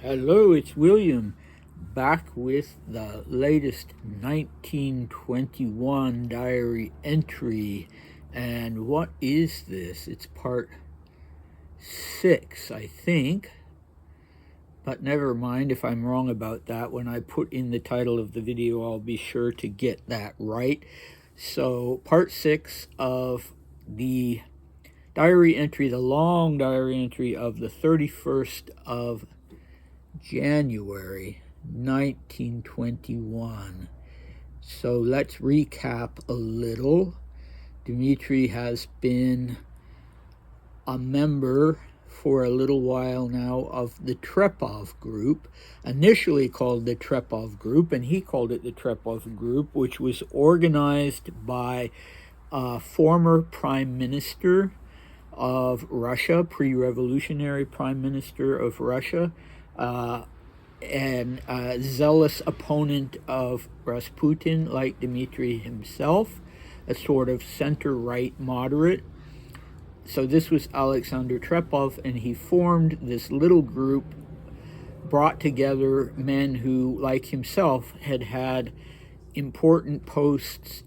Hello, it's William, back with the latest 1921 diary entry. And what is this? It's part 6, I think. But never mind if I'm wrong about that. When I put in the title of the video, I'll be sure to get that right. So, part 6 of the diary entry, the long diary entry of the 31st of January 1921. So let's recap a little. Dmitri has been a member for a little while now of the Trepov group, initially called the Trepov group, and he called it the Trepov group, which was organized by a former prime minister of Russia, pre-revolutionary prime minister of Russia, and a zealous opponent of Rasputin, like Dmitri himself, a sort of center-right moderate. So this was Alexander Trepov, and he formed this little group, brought together men who, like himself, had had important posts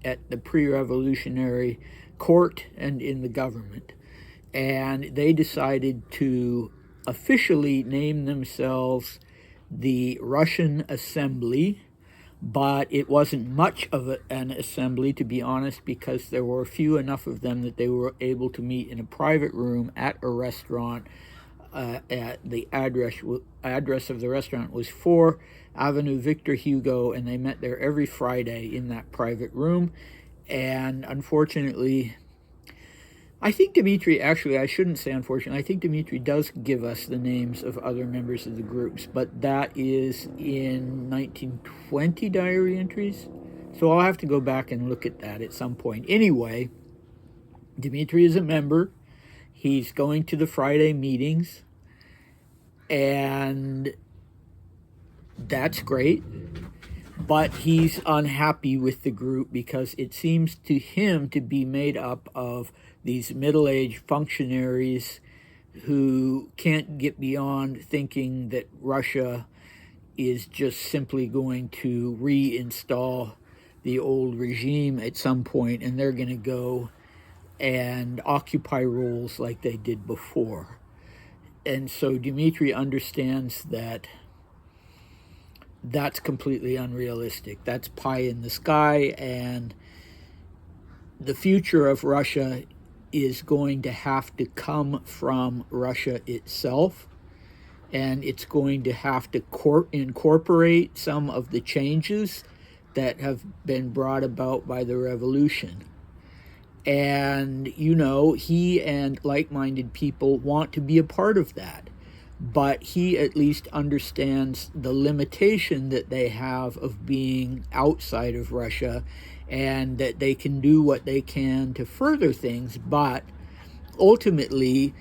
at the pre-revolutionary court and in the government. And they decided to officially name themselves the Russian Assembly, but it wasn't much of an assembly, to be honest, because there were few enough of them that they were able to meet in a private room at a restaurant. At the address of the restaurant was 4 Avenue Victor Hugo, and they met there every Friday in that private room. And unfortunately, I think Dmitri, actually, I shouldn't say unfortunately, I think Dmitri does give us the names of other members of the groups, but that is in 1920 diary entries. So I'll have to go back and look at that at some point. Anyway, Dmitri is a member. He's going to the Friday meetings, and that's great. But he's unhappy with the group because it seems to him to be made up of these middle-aged functionaries who can't get beyond thinking that Russia is just simply going to reinstall the old regime at some point, and they're going to go and occupy roles like they did before. And so Dmitri understands that that's completely unrealistic. That's pie in the sky, and the future of Russia is going to have to come from Russia itself, and it's going to have to incorporate some of the changes that have been brought about by the revolution. And, he and like-minded people want to be a part of that. But he at least understands the limitation that they have of being outside of Russia, and that they can do what they can to further things, but ultimately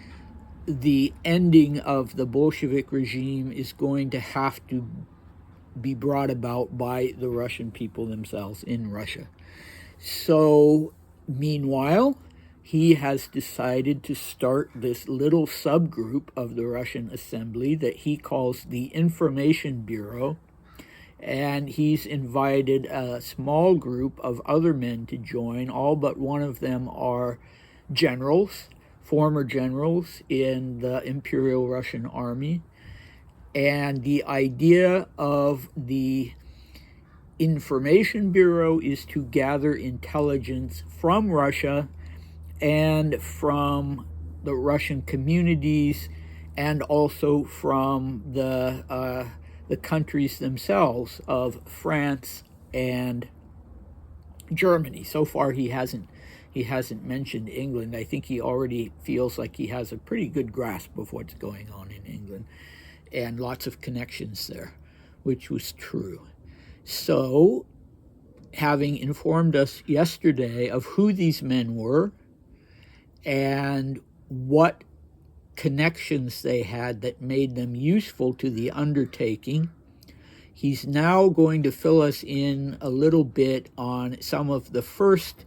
the ending of the Bolshevik regime is going to have to be brought about by the Russian people themselves in Russia. So, meanwhile, he has decided to start this little subgroup of the Russian Assembly that he calls the Information Bureau, and he's invited a small group of other men to join. All but one of them are generals, former generals in the Imperial Russian Army. And the idea of the Information Bureau is to gather intelligence from Russia and from the Russian communities, and also from the countries themselves of France and Germany. So far, he hasn't mentioned England. I think he already feels like he has a pretty good grasp of what's going on in England, and lots of connections there, which was true. So, having informed us yesterday of who these men were and what connections they had that made them useful to the undertaking, he's now going to fill us in a little bit on some of the first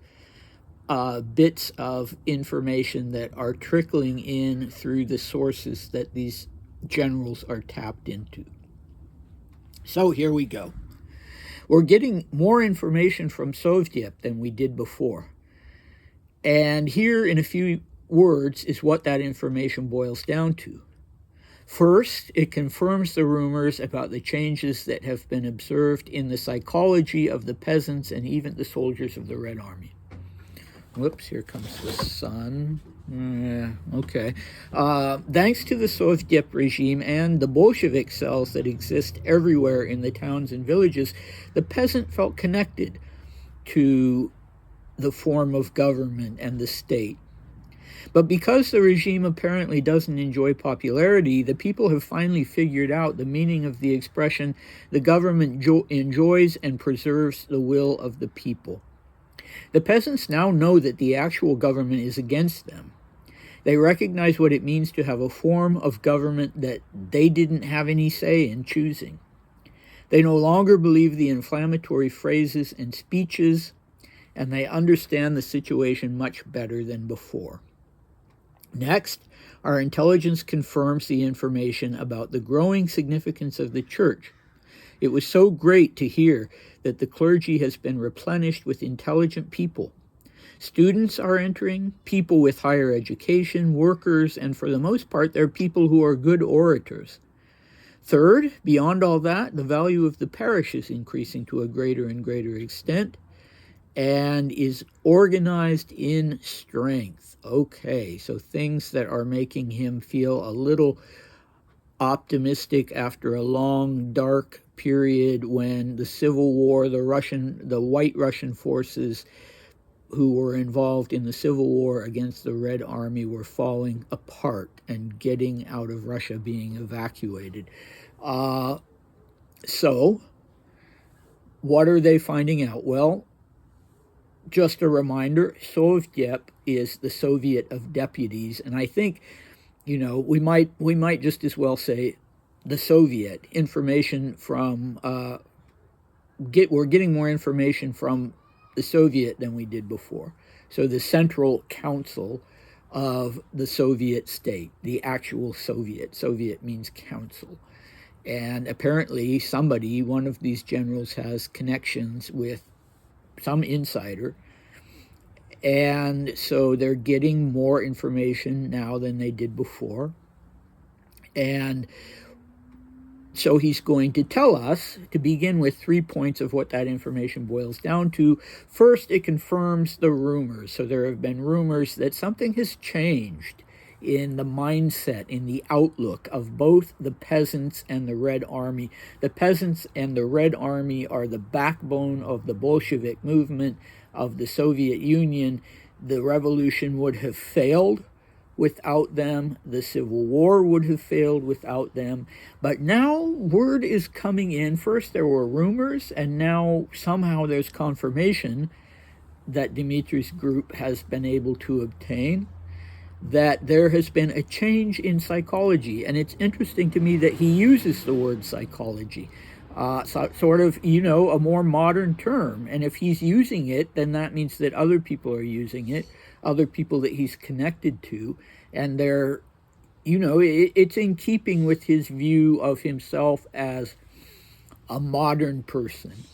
bits of information that are trickling in through the sources that these generals are tapped into. So here we go. We're getting more information from Soviet than we did before. And here, in a few words, is what that information boils down to. First, it confirms the rumors about the changes that have been observed in the psychology of the peasants and even the soldiers of the Red Army. Whoops, here comes the sun. Okay. Thanks to the Soviet regime and the Bolshevik cells that exist everywhere in the towns and villages, the peasant felt connected to the form of government and the state. But because the regime apparently doesn't enjoy popularity, the people have finally figured out the meaning of the expression, the government enjoys and preserves the will of the people. The peasants now know that the actual government is against them. They recognize what it means to have a form of government that they didn't have any say in choosing. They no longer believe the inflammatory phrases and speeches, and they understand the situation much better than before. Next, our intelligence confirms the information about the growing significance of the church. It was so great to hear that the clergy has been replenished with intelligent people. Students are entering, people with higher education, workers, and for the most part, they're people who are good orators. Third, beyond all that, the value of the parish is increasing to a greater and greater extent and is organized in strength. Okay, so things that are making him feel a little optimistic after a long, dark period when the Civil War, the white Russian forces who were involved in the Civil War against the Red Army were falling apart and getting out of Russia, being evacuated. So, what are they finding out? Well, just a reminder, Soviet is the Soviet of deputies, and I think, we might just as well say the Soviet information from we're getting more information from the Soviet than we did before. So the Central Council of the Soviet state, the actual Soviet. Soviet means council. And apparently one of these generals has connections with some insider. And so they're getting more information now than they did before. And so he's going to tell us, to begin with, 3 points of what that information boils down to. First, it confirms the rumors. So there have been rumors that something has changed in the mindset, in the outlook of both the peasants and the Red Army. The peasants and the Red Army are the backbone of the Bolshevik movement of the Soviet Union. The revolution would have failed without them. The Civil War would have failed without them. But now word is coming in. First there were rumors, and now somehow there's confirmation that Dmitri's group has been able to obtain that there has been a change in psychology. And it's interesting to me that he uses the word psychology. Sort of, a more modern term. And if he's using it, then that means that other people are using it, other people that he's connected to, and they're, it's in keeping with his view of himself as a modern person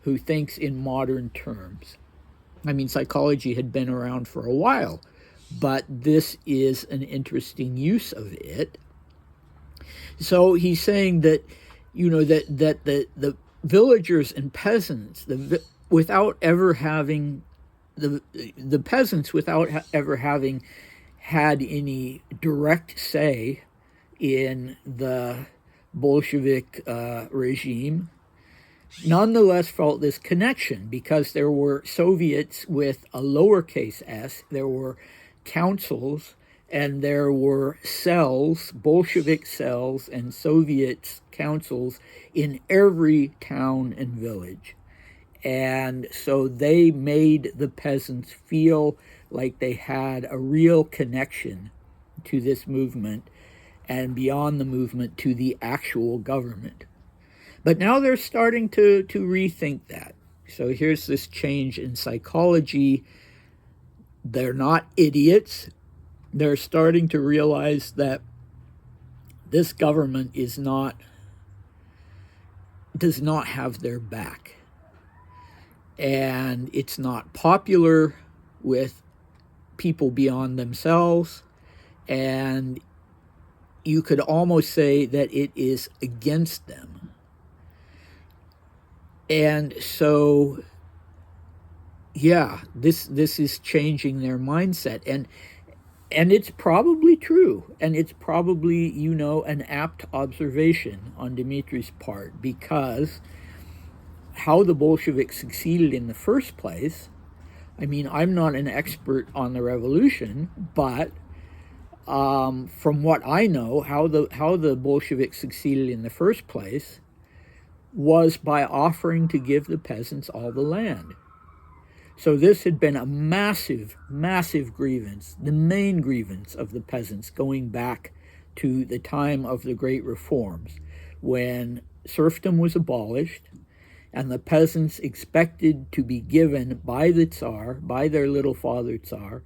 who thinks in modern terms. I mean, psychology had been around for a while, but this is an interesting use of it. So he's saying that the villagers and peasants, without ever having the peasants, without ever having had any direct say in the Bolshevik regime, nonetheless felt this connection because there were Soviets with a lowercase s, there were councils, and there were cells, Bolshevik cells and Soviet councils in every town and village. And so they made the peasants feel like they had a real connection to this movement, and beyond the movement, to the actual government. But now they're starting to rethink that. So here's this change in psychology. They're not idiots. They're starting to realize that this government does not have their back. And it's not popular with people beyond themselves. And you could almost say that it is against them. And so, yeah, this is changing their mindset. And it's probably true. And it's probably, an apt observation on Dmitri's part, because how the Bolsheviks succeeded in the first place, I mean, I'm not an expert on the revolution, but from what I know, how the Bolsheviks succeeded in the first place was by offering to give the peasants all the land. So this had been a massive, massive grievance, the main grievance of the peasants going back to the time of the Great Reforms, when serfdom was abolished and the peasants expected to be given by the Tsar, by their little father Tsar,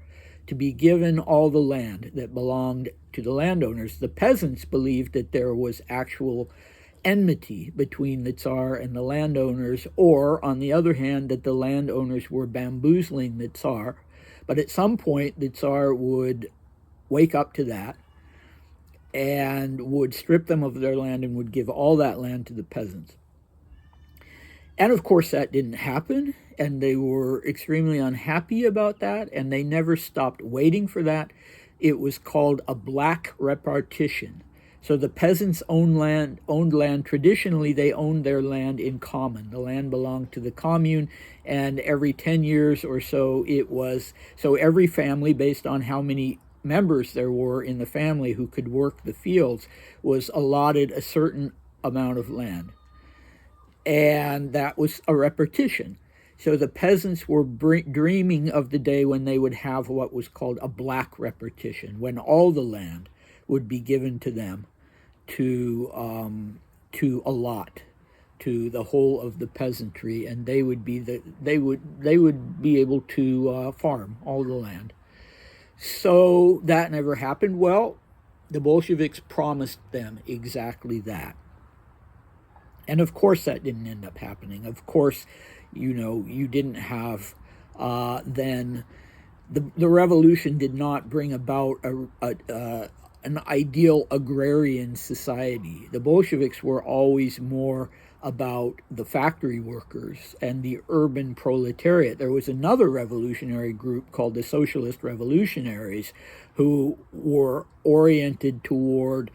to be given all the land that belonged to the landowners. The peasants believed that there was actual enmity between the Tsar and the landowners, or, on the other hand, that the landowners were bamboozling the Tsar. But at some point, the Tsar would wake up to that and would strip them of their land and would give all that land to the peasants. And of course, that didn't happen, and they were extremely unhappy about that, and they never stopped waiting for that. It was called a black repartition. So the peasants owned land. Traditionally, they owned their land in common. The land belonged to the commune, and every 10 years or so, every family, based on how many members there were in the family who could work the fields, was allotted a certain amount of land. And that was a repartition. So the peasants were dreaming of the day when they would have what was called a black repartition, when all the land would be given to them to allot to the whole of the peasantry, and they would be able to farm all the land. So that never happened. Well, the Bolsheviks promised them exactly that. And of course that didn't end up happening. Of course, you didn't have then the revolution did not bring about an ideal agrarian society. The Bolsheviks were always more about the factory workers and the urban proletariat. There was another revolutionary group called the Socialist Revolutionaries, who were oriented toward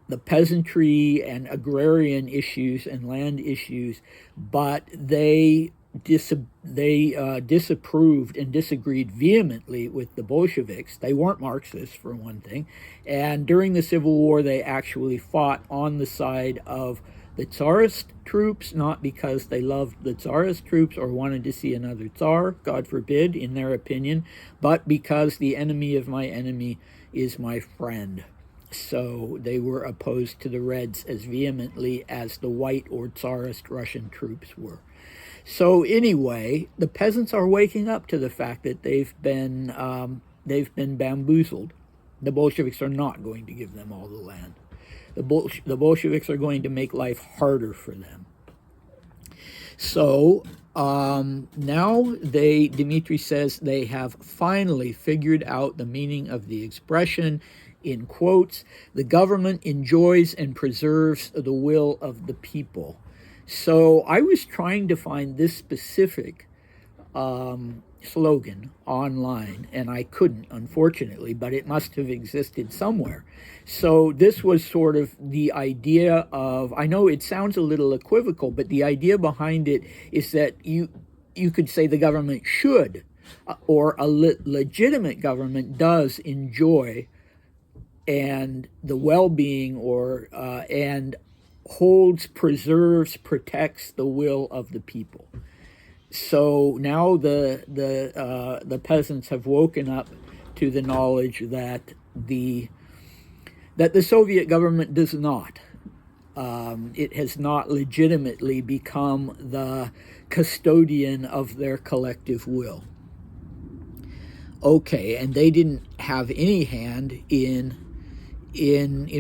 the peasantry and agrarian issues and land issues, but they disapproved and disagreed vehemently with the Bolsheviks. They weren't Marxists, for one thing, and during the Civil War they actually fought on the side of the Tsarist troops, not because they loved the Tsarist troops or wanted to see another Tsar, God forbid, in their opinion, but because the enemy of my enemy is my friend. So they were opposed to the Reds as vehemently as the white or Tsarist Russian troops were. So anyway, the peasants are waking up to the fact that they've been bamboozled. The Bolsheviks are not going to give them all the land. The Bolsheviks are going to make life harder for them. So now Dmitri says they have finally figured out the meaning of the expression, in quotes, "the government enjoys and preserves the will of the people." So I was trying to find this specific slogan online, and I couldn't, unfortunately, but it must have existed somewhere. So this was sort of the idea of, I know it sounds a little equivocal, but the idea behind it is that you could say the government should, or a legitimate government does enjoy and the well-being and holds, preserves, protects the will of the people. So now the peasants have woken up to the knowledge that the Soviet government does not. It has not legitimately become the custodian of their collective will. Okay, and they didn't have any hand in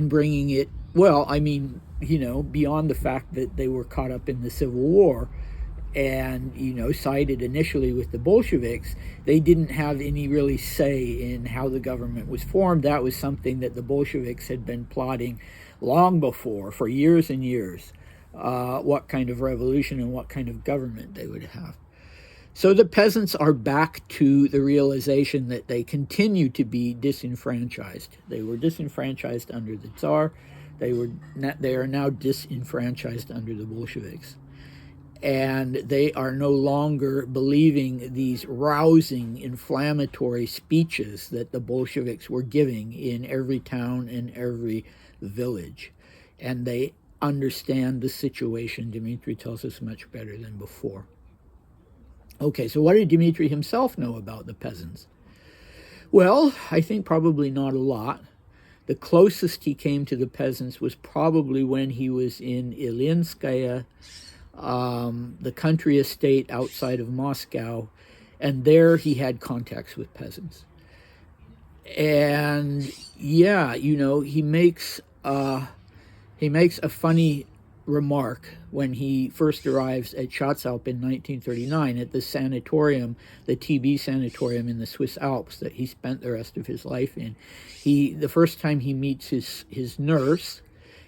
bringing it Well, I mean, beyond the fact that they were caught up in the Civil War and, sided initially with the Bolsheviks, they didn't have any really say in how the government was formed. That was something that the Bolsheviks had been plotting long before, for years and years, what kind of revolution and what kind of government they would have. So the peasants are back to the realization that they continue to be disenfranchised. They were disenfranchised under the Tsar. They are now disenfranchised under the Bolsheviks. And they are no longer believing these rousing, inflammatory speeches that the Bolsheviks were giving in every town and every village. And they understand the situation, Dmitri tells us, much better than before. Okay, so what did Dmitri himself know about the peasants? Well, I think probably not a lot. The closest he came to the peasants was probably when he was in Ilinskaya, the country estate outside of Moscow, and there he had contacts with peasants. And yeah, he makes a funny remark when he first arrives at Schatzalp in 1939 at the sanatorium, the TB sanatorium in the Swiss Alps that he spent the rest of his life in. The first time he meets his nurse,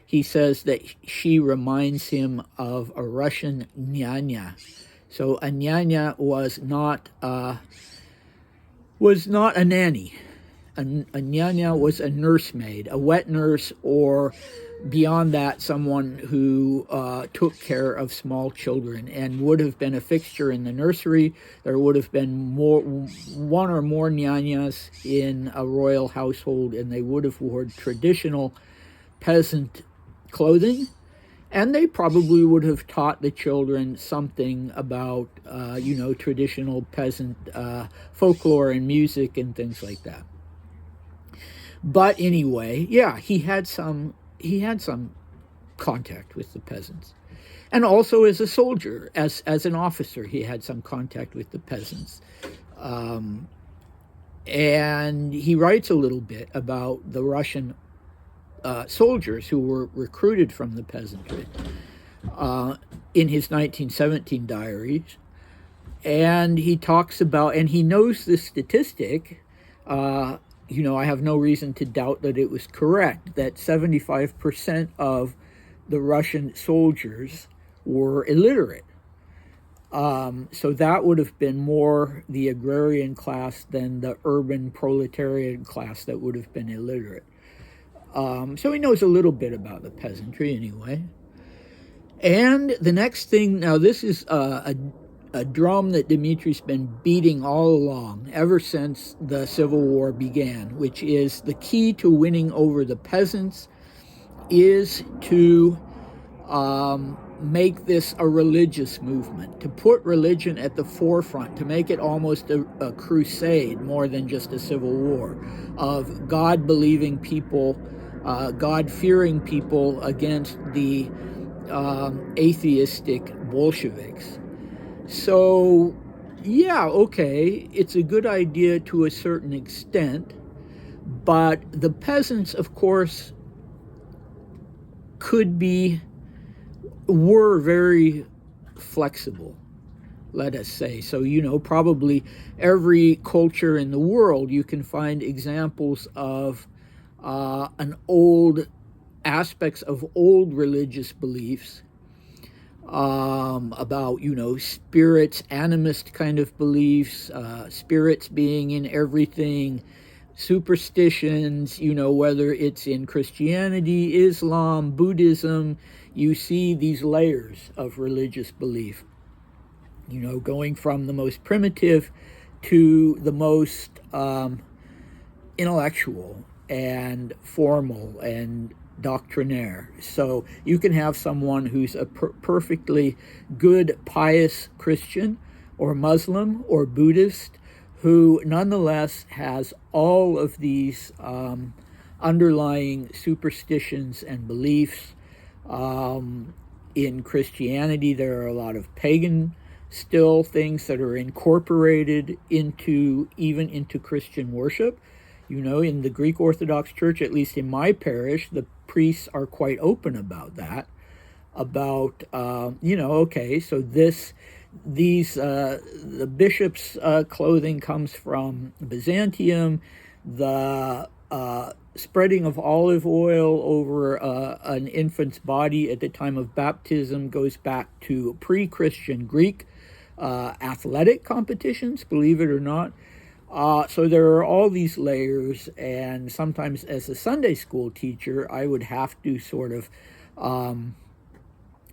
he says that she reminds him of a Russian nyanya. So a nyanya was not a nanny. A nyanya was a nursemaid, a wet nurse, or beyond that, someone who took care of small children and would have been a fixture in the nursery. There would have been one or more nyanyas in a royal household, and they would have worn traditional peasant clothing, and they probably would have taught the children something about, traditional peasant folklore and music and things like that. But anyway, yeah, he had some contact with the peasants. And also as a soldier, as an officer, he had some contact with the peasants. And he writes a little bit about the Russian soldiers who were recruited from the peasantry in his 1917 diaries. And he talks about, and he knows the statistic, I have no reason to doubt that it was correct, that 75% of the Russian soldiers were illiterate. So that would have been more the agrarian class than the urban proletarian class that would have been illiterate. So he knows a little bit about the peasantry anyway. And the next thing, now this is a drum that Dmitri's been beating all along ever since the Civil War began, which is the key to winning over the peasants is to make this a religious movement, to put religion at the forefront, to make it almost a crusade more than just a civil war, of God-believing people, God-fearing people against the atheistic Bolsheviks. So, yeah, okay, it's a good idea to a certain extent, but the peasants, of course, were very flexible, let us say. So, probably every culture in the world, you can find examples of aspects of old religious beliefs, about, spirits, animist kind of beliefs, spirits being in everything, superstitions, whether it's in Christianity, Islam, Buddhism, you see these layers of religious belief, going from the most primitive to the most intellectual and formal and doctrinaire. So you can have someone who's a perfectly good, pious Christian or Muslim or Buddhist who nonetheless has all of these underlying superstitions and beliefs. In Christianity, there are a lot of pagan still things that are incorporated into Christian worship. In the Greek Orthodox Church, at least in my parish, the priests are quite open about that, about okay, so the bishop's clothing comes from Byzantium, the spreading of olive oil over an infant's body at the time of baptism goes back to pre-Christian Greek athletic competitions, believe it or not. So there are all these layers, and sometimes as a Sunday school teacher, I would have to sort of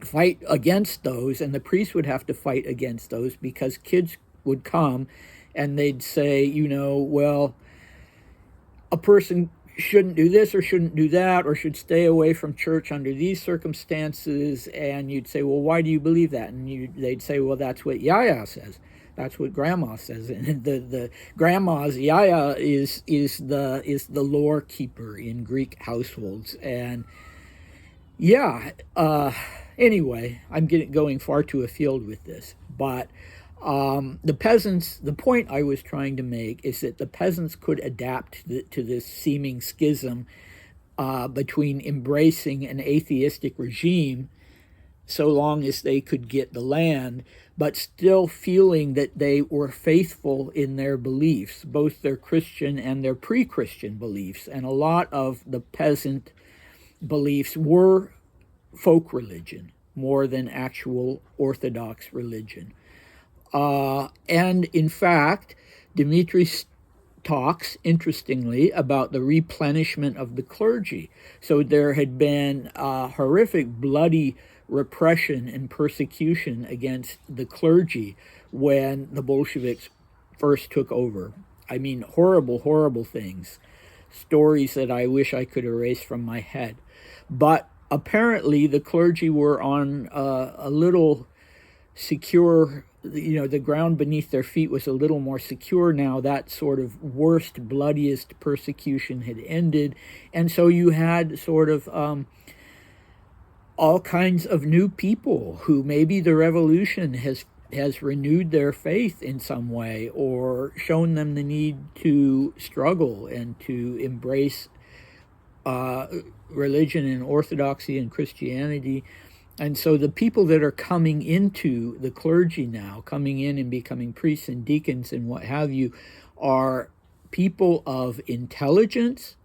fight against those, and the priest would have to fight against those, because kids would come and they'd say, well, a person shouldn't do this or shouldn't do that, or should stay away from church under these circumstances. And you'd say, well, why do you believe that? And they'd say, well, that's what Yaya says. That's what Grandma says. And the grandma's Yaya is the lore keeper in Greek households. And anyway, I'm going far too afield with this, but the peasants, the point I was trying to make is that the peasants could adapt to this seeming schism between embracing an atheistic regime so long as they could get the land, but still feeling that they were faithful in their beliefs, both their Christian and their pre-Christian beliefs. And a lot of the peasant beliefs were folk religion more than actual Orthodox religion. And in fact, Dimitris talks, interestingly, about the replenishment of the clergy. So there had been horrific, bloody repression and persecution against the clergy when the Bolsheviks first took over. I mean, horrible, horrible things. Stories that I wish I could erase from my head. But apparently the clergy were on a little secure, the ground beneath their feet was a little more secure now. That sort of worst, bloodiest persecution had ended. And so you had sort of all kinds of new people who maybe the revolution has renewed their faith in some way, or shown them the need to struggle and to embrace religion and orthodoxy and Christianity. And so the people that are coming into the clergy now, coming in and becoming priests and deacons and what have you, are people of intelligence,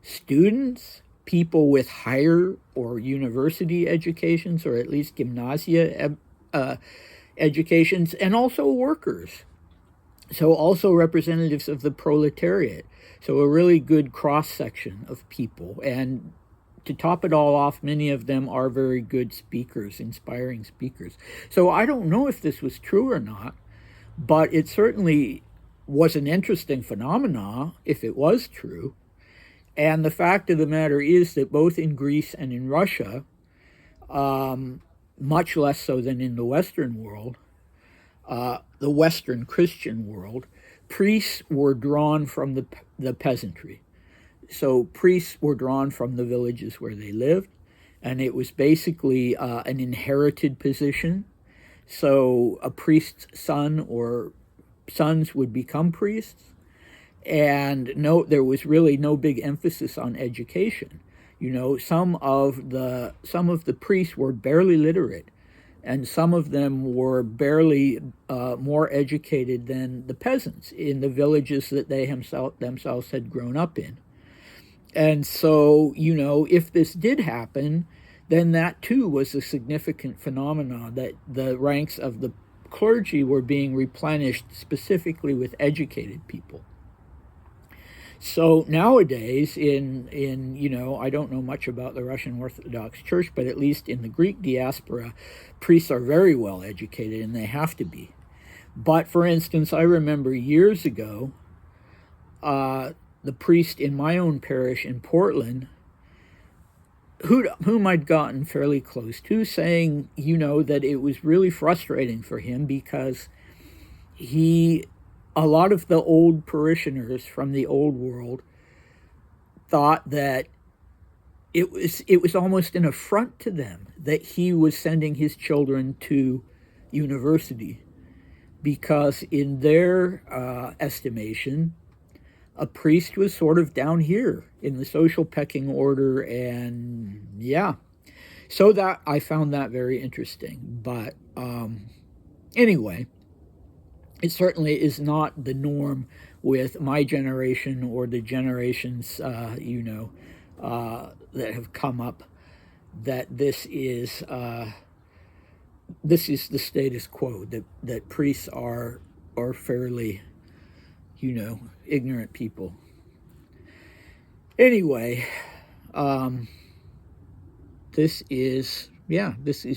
students, people with higher or university educations, or at least gymnasia educations, and also workers. So also representatives of the proletariat. So a really good cross-section of people. And to top it all off, many of them are very good speakers, inspiring speakers. So I don't know if this was true or not, but it certainly was an interesting phenomenon if it was true. And the fact of the matter is that both in Greece and in Russia, much less so than in the Western world, the Western Christian world, priests were drawn from the peasantry. So priests were drawn from the villages where they lived, and it was basically an inherited position. So a priest's son or sons would become priests, and there was really no big emphasis on education. Some of the priests were barely literate, and some of them were barely more educated than the peasants in the villages that they themselves had grown up in. And so, if this did happen, then that too was a significant phenomenon, that the ranks of the clergy were being replenished specifically with educated people. So nowadays, in I don't know much about the Russian Orthodox Church, but at least in the Greek diaspora, priests are very well educated, and they have to be. But for instance, I remember years ago, the priest in my own parish in Portland, whom I'd gotten fairly close to, saying, that it was really frustrating for him because a lot of the old parishioners from the old world thought that it was almost an affront to them that he was sending his children to university, because in their estimation, a priest was sort of down here in the social pecking order, and yeah. So that I found that very interesting. But anyway, it certainly is not the norm with my generation or the generations, that have come up. That this is the status quo. That priests are fairly, ignorant people. Anyway, this is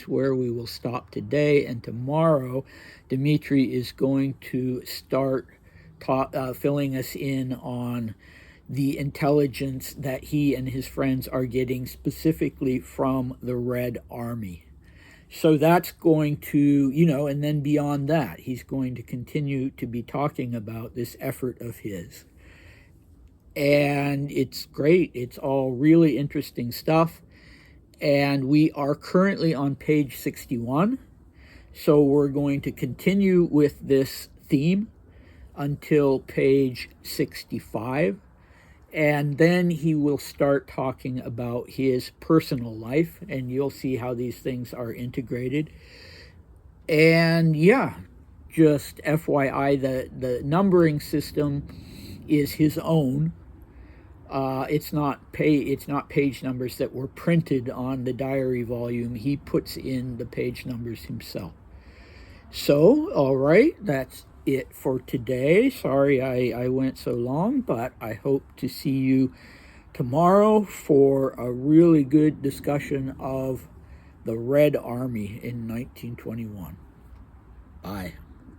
where we will stop today, and tomorrow Dimitri is going to start filling us in on the intelligence that he and his friends are getting specifically from the Red Army. So that's going to, and then beyond that, he's going to continue to be talking about this effort of his. And it's great. It's all really interesting stuff. And we are currently on page 61. So we're going to continue with this theme until page 65. And then he will start talking about his personal life, and you'll see how these things are integrated. And yeah, just FYI, the numbering system is his own. It's not page numbers that were printed on the diary volume. He puts in the page numbers himself. So, all right, that's it for today. Sorry I went so long, but I hope to see you tomorrow for a really good discussion of the Red Army in 1921. Bye.